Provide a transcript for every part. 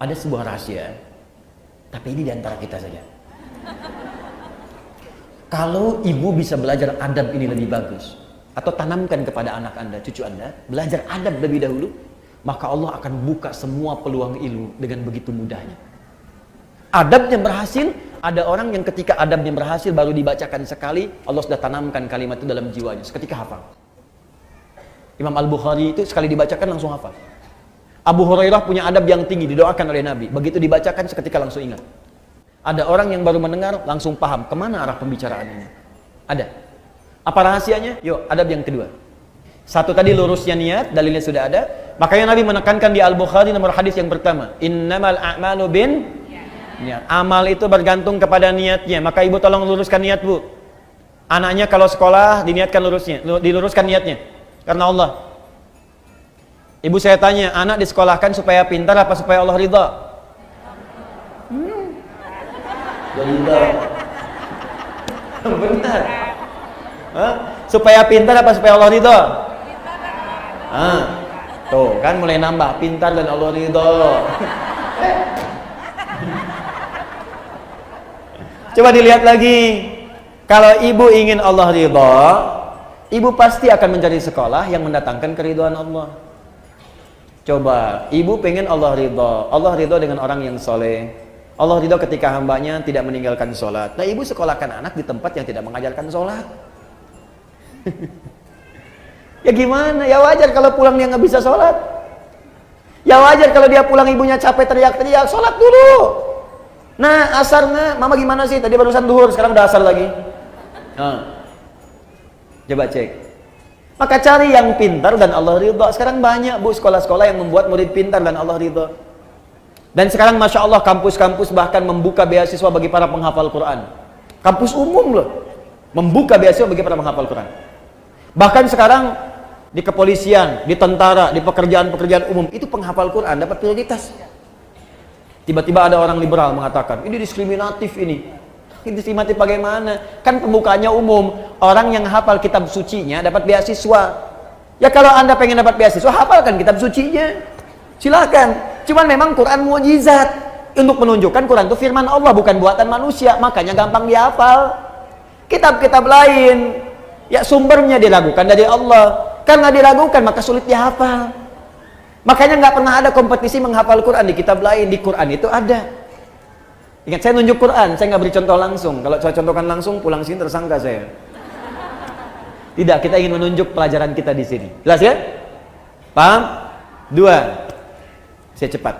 Ada sebuah rahasia, tapi ini diantara kita saja. Kalau ibu bisa belajar adab ini lebih bagus, atau tanamkan kepada anak anda, cucu anda, belajar adab lebih dahulu, maka Allah akan buka semua peluang ilmu dengan begitu mudahnya. Adabnya berhasil, ada orang yang ketika adabnya berhasil baru dibacakan sekali, Allah sudah tanamkan kalimat itu dalam jiwanya, seketika hafal. Imam Al-Bukhari itu sekali dibacakan langsung hafal. Abu Hurairah punya adab yang tinggi, didoakan oleh Nabi, begitu dibacakan seketika langsung ingat. Ada orang yang baru mendengar langsung paham kemana arah pembicaraan ini. Ada. Apa rahasianya? Yuk, adab yang kedua. Satu tadi lurusnya niat, dalilnya sudah ada. Makanya Nabi menekankan di Al-Bukhari nomor hadis yang pertama, innamal a'malu bin niat. Amal itu bergantung kepada niatnya. Maka ibu tolong luruskan niat, Bu. Anaknya kalau sekolah diniatkan diluruskan niatnya karena Allah. Ibu saya tanya, anak disekolahkan supaya pintar apa supaya Allah ridha? Ridha. Benar. Hah? Supaya pintar apa supaya Allah ridha? Tuh kan mulai nambah, pintar dan Allah ridha. Coba dilihat lagi. Kalau ibu ingin Allah ridha, ibu pasti akan mencari sekolah yang mendatangkan keridhaan Allah. Coba, ibu pengen Allah ridha. Allah ridha dengan orang yang soleh. Allah ridha ketika hambanya tidak meninggalkan sholat. Nah, ibu sekolahkan anak di tempat yang tidak mengajarkan sholat. Ya gimana? Ya wajar kalau pulang dia nggak bisa sholat. Ya wajar kalau dia pulang ibunya capek teriak-teriak, sholat dulu. Nah, asarnya, mama gimana sih? Tadi barusan duhur, sekarang udah asar lagi. Coba cek. Maka cari yang pintar dan Allah ridha. Sekarang banyak, Bu, sekolah-sekolah yang membuat murid pintar dan Allah ridha. Dan sekarang Masya Allah kampus-kampus bahkan membuka beasiswa bagi para penghafal Quran. Kampus umum loh, membuka beasiswa bagi para penghafal Quran. Bahkan sekarang di kepolisian, di tentara, di pekerjaan-pekerjaan umum, itu penghafal Quran dapat prioritas. Tiba-tiba ada orang liberal mengatakan, ini diskriminatif ini. Ini diskriminatif bagaimana? Kan pembukaannya umum, orang yang hafal kitab sucinya dapat beasiswa. Ya kalau Anda pengen dapat beasiswa, hafalkan kitab sucinya. Silakan. Cuman memang Quran mukjizat untuk menunjukkan Quran itu firman Allah, bukan buatan manusia, makanya gampang dihafal. Kitab-kitab lain, ya sumbernya diragukan dari Allah. Karena diragukan maka sulit dihafal. Makanya nggak pernah ada kompetisi menghafal Quran di kitab lain. Di Quran itu ada. Ingat, saya nunjuk Quran, saya nggak beri contoh langsung. Kalau saya contohkan langsung, pulang sini tersangka saya. Tidak, kita ingin menunjuk pelajaran kita di sini. Jelas ya? Paham? Dua. Saya cepat.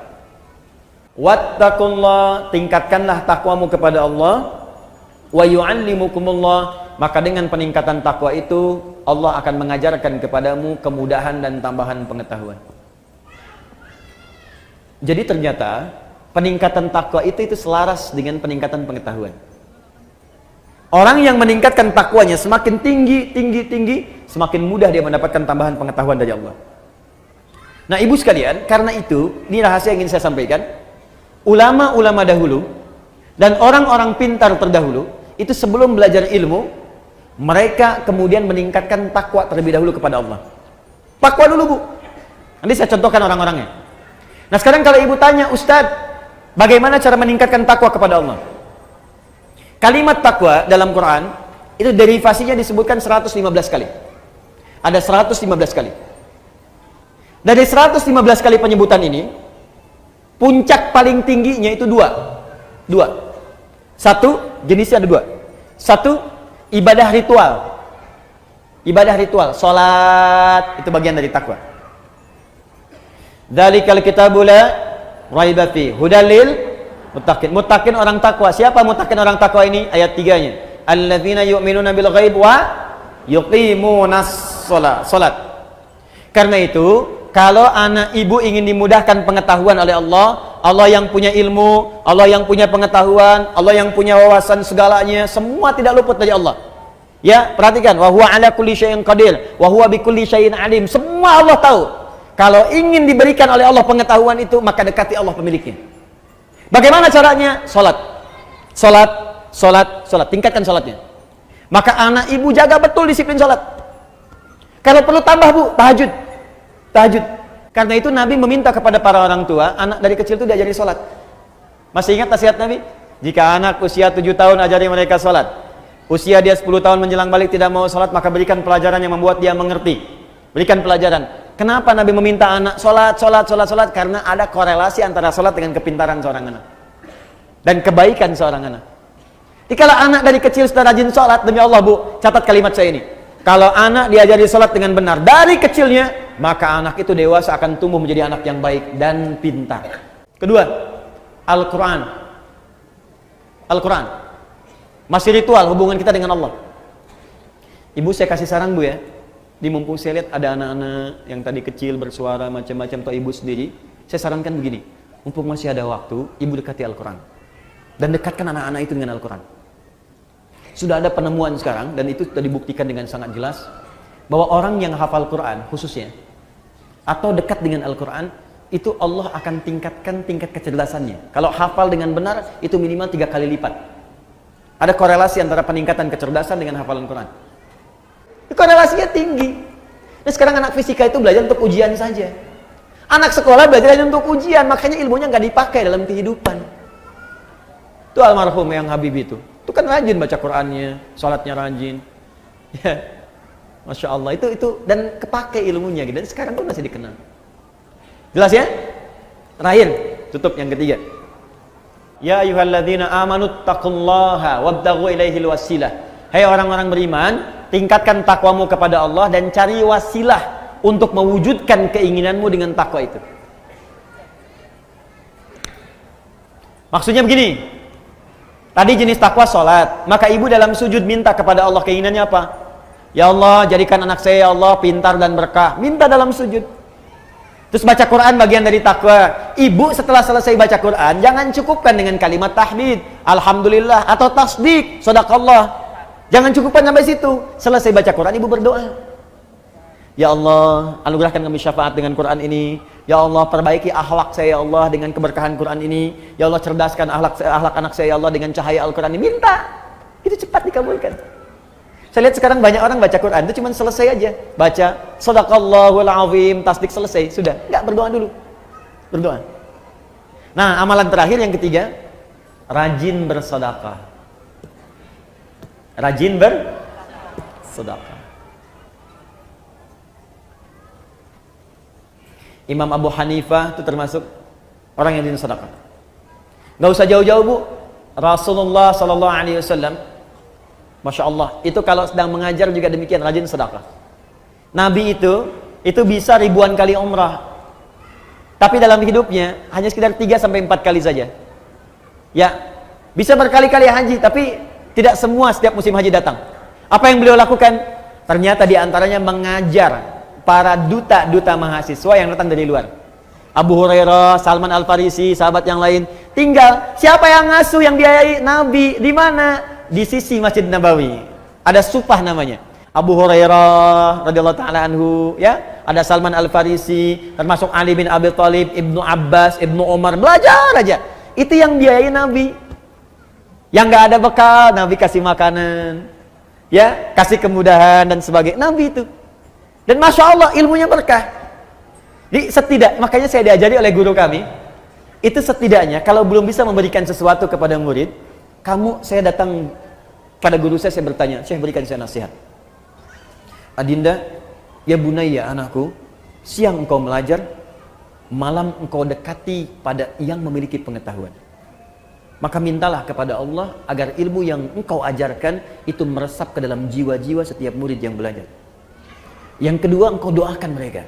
Wattaqullah, tingkatkanlah takwamu kepada Allah. Wa yu'allimukumullah, maka dengan peningkatan takwa itu Allah akan mengajarkan kepadamu kemudahan dan tambahan pengetahuan. Jadi ternyata peningkatan takwa itu selaras dengan peningkatan pengetahuan. Orang yang meningkatkan takwanya semakin tinggi, semakin mudah dia mendapatkan tambahan pengetahuan dari Allah. Nah, ibu sekalian, karena itu, ini rahasia yang ingin saya sampaikan. Ulama-ulama dahulu dan orang-orang pintar terdahulu, itu sebelum belajar ilmu, mereka kemudian meningkatkan takwa terlebih dahulu kepada Allah. Takwa dulu, Bu. Nanti saya contohkan orang-orangnya. Nah, sekarang kalau ibu tanya, Ustadz, bagaimana cara meningkatkan takwa kepada Allah? Kalimat takwa dalam Quran, itu derivasinya disebutkan 115 kali. Ada 115 kali. Dari 115 kali penyebutan ini, puncak paling tingginya itu dua. Satu, jenisnya ada dua. Satu, ibadah ritual. Ibadah ritual, sholat, itu bagian dari takwa. Dzalikal kitabu la raiba fi hudal lil muttaqin. Muttaqin orang takwa. Siapa muttaqin orang takwa ini? Ayat 3-nya. Alladzina yu'minuna bil ghaib wa yuqimunas shalah. Karena itu, kalau anak ibu ingin dimudahkan pengetahuan oleh Allah, Allah yang punya ilmu, Allah yang punya pengetahuan, Allah yang punya wawasan segalanya, semua tidak luput dari Allah. Ya, perhatikan, wa huwa ala kulli syai'in qadir, wa huwa bikulli syai'in alim. Semua Allah tahu. Kalau ingin diberikan oleh Allah pengetahuan itu, maka dekati Allah pemiliknya. Bagaimana caranya? Salat. Tingkatkan salatnya. Maka anak ibu jaga betul disiplin salat. Kalau perlu tambah, Bu, tahajud. Karena itu Nabi meminta kepada para orang tua, anak dari kecil itu diajari sholat. Masih ingat nasihat Nabi? Jika anak usia 7 tahun ajari mereka sholat. Usia dia 10 tahun menjelang balik tidak mau sholat, maka berikan pelajaran yang membuat dia mengerti. Berikan pelajaran. Kenapa Nabi meminta anak sholat? Karena ada korelasi antara sholat dengan kepintaran seorang anak. Dan kebaikan seorang anak. Jadi kalau anak dari kecil sudah rajin sholat, demi Allah Bu, catat kalimat saya ini. Kalau anak diajari sholat dengan benar dari kecilnya, maka anak itu dewasa akan tumbuh menjadi anak yang baik dan pintar. Kedua, Al-Quran. Al-Quran. Masih ritual hubungan kita dengan Allah. Ibu saya kasih saran Bu ya. Di mumpung saya lihat ada anak-anak yang tadi kecil bersuara macam-macam atau ibu sendiri, saya sarankan begini. Mumpung masih ada waktu, ibu dekati Al-Quran. Dan dekatkan anak-anak itu dengan Al-Quran. Sudah ada penemuan sekarang, dan itu sudah dibuktikan dengan sangat jelas, bahwa orang yang hafal Quran khususnya, atau dekat dengan Al-Quran, itu Allah akan tingkatkan tingkat kecerdasannya. Kalau hafal dengan benar, itu minimal 3 kali lipat. Ada korelasi antara peningkatan kecerdasan dengan hafalan Quran. Korelasinya tinggi. Nah sekarang anak fisika itu belajar untuk ujian saja. Anak sekolah belajar hanya untuk ujian, makanya ilmunya nggak dipakai dalam kehidupan. Itu almarhum yang Habib itu kan rajin baca Qurannya, sholatnya rajin. Ya, Masya Allah, itu dan kepake ilmunya gitu. Dan sekarang pun masih dikenal. Jelas ya? Terakhir, tutup yang ketiga. Ya ayyuhalladzina amanu taqullaha wabtaghu ilaihil wasilah. Hai orang-orang beriman, tingkatkan takwamu kepada Allah dan cari wasilah untuk mewujudkan keinginanmu dengan takwa itu. Maksudnya begini. Tadi jenis takwa sholat, maka ibu dalam sujud minta kepada Allah keinginannya apa? Ya Allah, jadikan anak saya ya Allah pintar dan berkah. Minta dalam sujud. Terus baca Quran bagian dari takwa. Ibu setelah selesai baca Quran, jangan cukupkan dengan kalimat tahmid, alhamdulillah atau tasdik, shadaqallah. Jangan cukupkan sampai situ. Selesai baca Quran, ibu berdoa. Ya Allah, anugerahkan kami syafaat dengan Quran ini. Ya Allah, perbaiki akhlak saya ya Allah dengan keberkahan Quran ini. Ya Allah, cerdaskan akhlak anak saya ya Allah dengan cahaya Al-Quran ini. Minta. Itu cepat dikabulkan. Saya lihat sekarang banyak orang baca Quran itu cuma selesai aja. Baca shadaqallahul azim, tasdik selesai, sudah. Enggak, berdoa dulu. Berdoa. Nah, amalan terakhir yang ketiga, rajin bersedekah. Rajin bersedekah. Imam Abu Hanifah itu termasuk orang yang rajin sedekah. Gak usah jauh-jauh Bu. Rasulullah sallallahu alaihi wasallam, Masya Allah, itu kalau sedang mengajar juga demikian, rajin sedekah. Nabi itu bisa ribuan kali umrah. Tapi dalam hidupnya hanya sekitar 3-4 kali saja. Ya, bisa berkali-kali haji, tapi tidak semua setiap musim haji datang. Apa yang beliau lakukan? Ternyata diantaranya mengajar para duta-duta mahasiswa yang datang dari luar. Abu Hurairah, Salman Al-Farisi, sahabat yang lain. Tinggal siapa yang ngasuh, yang biayai? Nabi. Di mana? Di sisi Masjid Nabawi. Ada supah namanya. Abu Hurairah radhiyallahu taala anhu, ya. Ada Salman Al-Farisi, termasuk Ali bin Abi Thalib, Ibnu Abbas, Ibnu Umar, belajar aja. Itu yang biayai Nabi. Yang nggak ada bekal, Nabi kasih makanan. Ya, kasih kemudahan dan sebagainya. Nabi itu. Dan Masya Allah ilmunya berkah. Jadi makanya saya diajari oleh guru kami, itu setidaknya kalau belum bisa memberikan sesuatu kepada murid, saya datang pada guru saya bertanya, saya berikan saya nasihat. Adinda, ya bunayya anakku, siang engkau belajar, malam engkau dekati pada yang memiliki pengetahuan. Maka mintalah kepada Allah agar ilmu yang engkau ajarkan itu meresap ke dalam jiwa-jiwa setiap murid yang belajar. Yang kedua, engkau doakan mereka.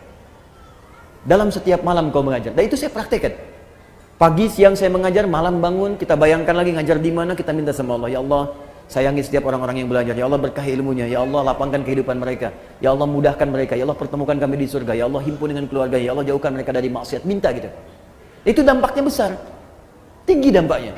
Dalam setiap malam engkau mengajar. Dan itu saya praktekkan. Pagi, siang saya mengajar, malam bangun, kita bayangkan lagi ngajar di mana, kita minta sama Allah. Ya Allah, sayangi setiap orang-orang yang belajar. Ya Allah, berkahi ilmunya. Ya Allah, lapangkan kehidupan mereka. Ya Allah, mudahkan mereka. Ya Allah, pertemukan kami di surga. Ya Allah, himpun dengan keluarga. Ya Allah, jauhkan mereka dari maksiat. Minta gitu. Itu dampaknya besar. Tinggi dampaknya.